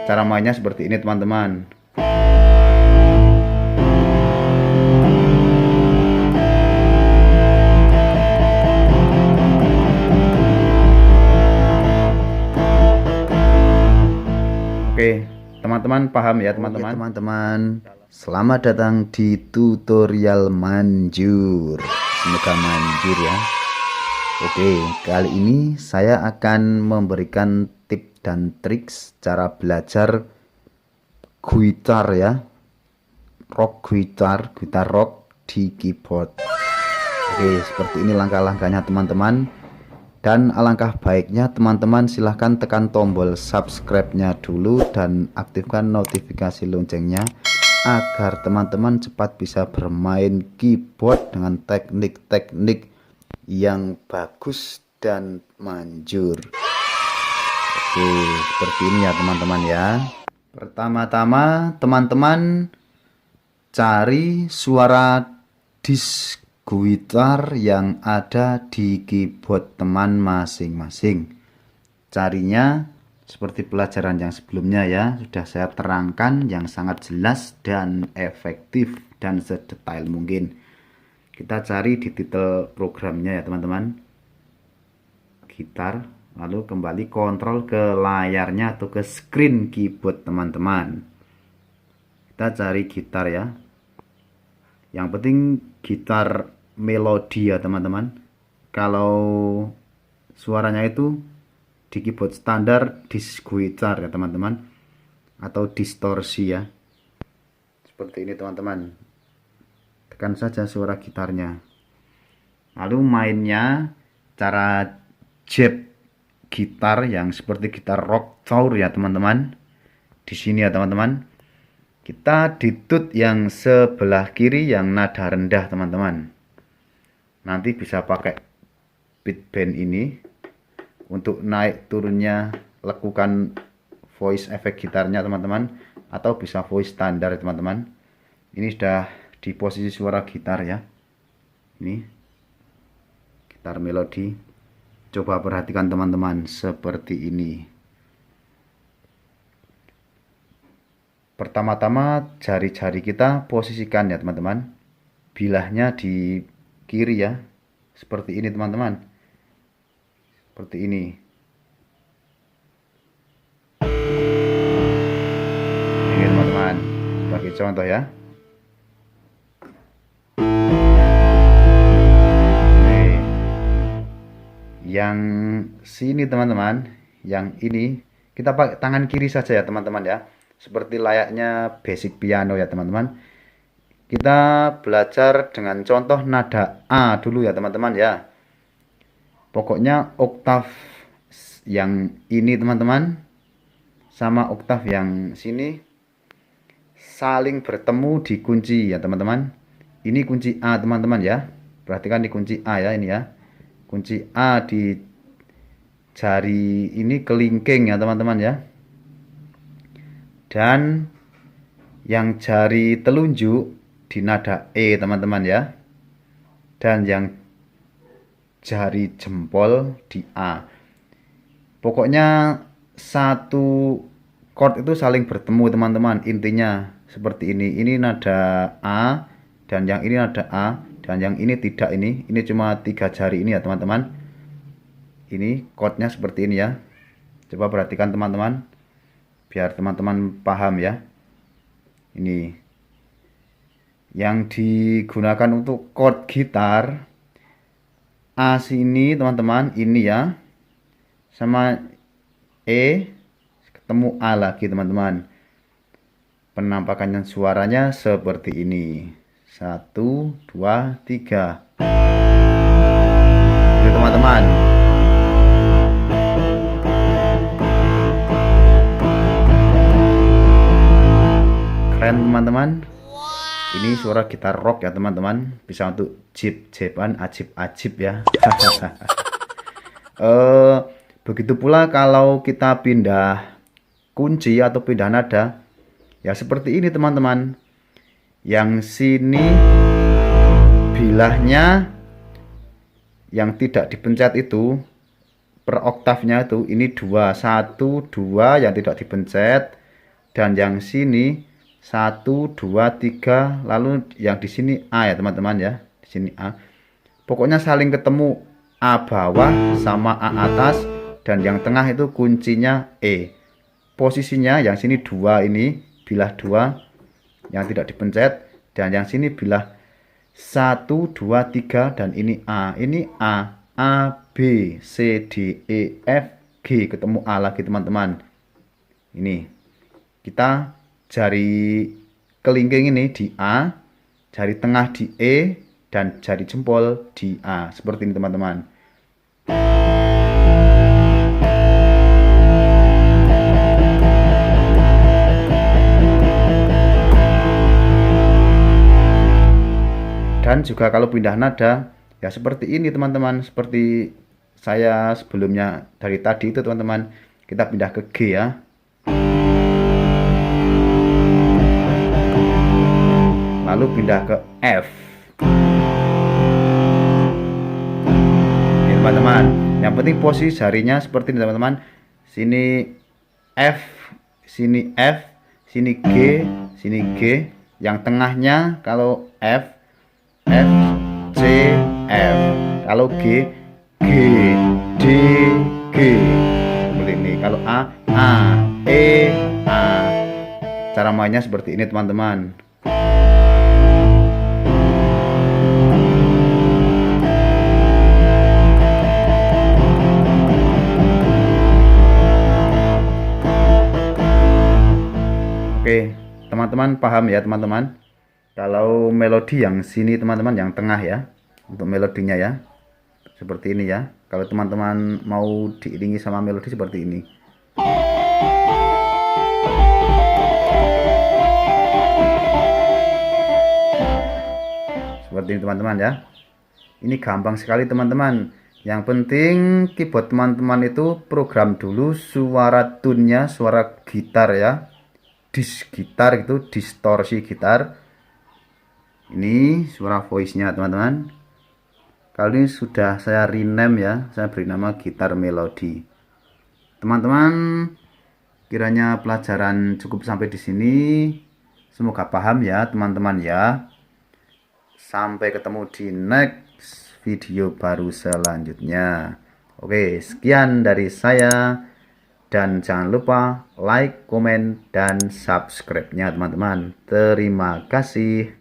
Cara mainnya seperti ini teman-teman. Oke, teman-teman paham ya teman-teman? Teman-teman, selamat datang di tutorial manjur. Semoga manjur ya. Oke, kali ini saya akan memberikan tips dan trik cara belajar gitar ya. Gitar rock di keyboard. Oke, seperti ini langkah-langkahnya teman-teman. Dan alangkah baiknya teman-teman silahkan tekan tombol subscribe-nya dulu dan aktifkan notifikasi loncengnya agar teman-teman cepat bisa bermain keyboard dengan teknik-teknik yang bagus dan manjur. Oke, seperti ini ya teman-teman ya. Pertama-tama teman-teman cari suara disk gitar yang ada di keyboard teman masing-masing. Carinya seperti pelajaran yang sebelumnya ya, sudah saya terangkan yang sangat jelas dan efektif dan sedetail mungkin. Kita cari di titel programnya ya teman-teman, gitar, lalu kembali kontrol ke layarnya atau ke screen keyboard teman-teman. Kita cari gitar ya, yang penting gitar melodi ya teman-teman. Kalau suaranya itu di keyboard standar disk gitar ya teman-teman, atau distorsi ya, seperti ini teman-teman. Tekan saja suara gitarnya, lalu mainnya cara jab gitar yang seperti gitar rock tour ya teman-teman. Di sini ya teman-teman, kita di tut yang sebelah kiri yang nada rendah teman-teman. Nanti bisa pakai beat band ini untuk naik turunnya lakukan voice effect gitarnya teman-teman, atau bisa voice standar teman-teman. Ini sudah di posisi suara gitar ya, ini gitar melodi. Coba perhatikan teman-teman, seperti ini. Pertama-tama jari-jari kita posisikan ya teman-teman, bilahnya di kiri ya, seperti ini teman-teman, seperti ini. Ini teman-teman, sebagai contoh ya. Nih, yang sini teman-teman, yang ini kita pakai tangan kiri saja ya teman-teman ya, seperti layaknya basic piano ya teman-teman. Kita belajar dengan contoh nada A dulu ya teman-teman ya. Pokoknya oktav yang ini teman-teman sama oktav yang sini saling bertemu di kunci ya teman-teman. Ini kunci A teman-teman ya. Perhatikan di kunci A ya, ini ya. Kunci A di jari ini kelingking ya teman-teman ya. Dan yang jari telunjuk di nada E teman-teman ya, dan yang jari jempol di A. Pokoknya satu chord itu saling bertemu teman-teman, intinya seperti ini. Ini nada A dan yang ini nada A, dan yang ini tidak, ini cuma 3 jari ini ya teman-teman. Ini chordnya seperti ini ya. Coba perhatikan teman-teman biar teman-teman paham ya. Ini yang digunakan untuk chord gitar A sini teman-teman, ini ya, sama E ketemu A lagi teman-teman. Penampakannya suaranya seperti ini, 1, 2, 3. Oke teman-teman, keren teman-teman. Ini suara gitar rock ya teman-teman, bisa untuk jib-jiban, ajib-ajib ya. Begitu pula kalau kita pindah kunci atau pindah nada ya, seperti ini teman-teman. Yang sini bilahnya yang tidak dipencet itu per oktavnya itu, ini 2, 1, 2 yang tidak dipencet, dan yang sini 1 2 3, lalu yang di sini A ya teman-teman ya. Di sini A. Pokoknya saling ketemu, A bawah sama A atas, dan yang tengah itu kuncinya E. Posisinya yang sini 2 ini bilah 2 yang tidak dipencet, dan yang sini bilah 1 2 3, dan ini A. Ini A B C D E F G, ketemu A lagi teman-teman. Ini kita jari kelingking ini di A, jari tengah di E, dan jari jempol di A. Seperti ini teman-teman. Dan juga kalau pindah nada ya seperti ini teman-teman, seperti saya sebelumnya dari tadi itu teman-teman. Kita pindah ke G ya. Lalu pindah ke F. Ini teman-teman, yang penting posisi jarinya seperti ini teman-teman. Sini F, sini F, sini G, sini G. Yang tengahnya kalau F F C F, kalau G G D G. Seperti ini. Kalau A E A. Cara mainnya seperti ini teman-teman. Oke, teman-teman paham ya teman-teman. Kalau melodi yang sini teman-teman, yang tengah ya, untuk melodinya ya, seperti ini ya. Kalau teman-teman mau diiringi sama melodi seperti ini. Seperti ini teman-teman ya. Ini gampang sekali teman-teman. Yang penting keyboard teman-teman itu program dulu suara tune-nya, suara gitar ya. Dis gitar itu, distorsi gitar. Ini suara voice-nya teman-teman. Kali ini sudah saya rename ya, saya beri nama gitar melodi. Teman-teman, kiranya pelajaran cukup sampai di sini. Semoga paham ya teman-teman ya. Sampai ketemu di next video baru selanjutnya. Oke, sekian dari saya. Dan jangan lupa like, komen, dan subscribe-nya teman-teman. Terima kasih.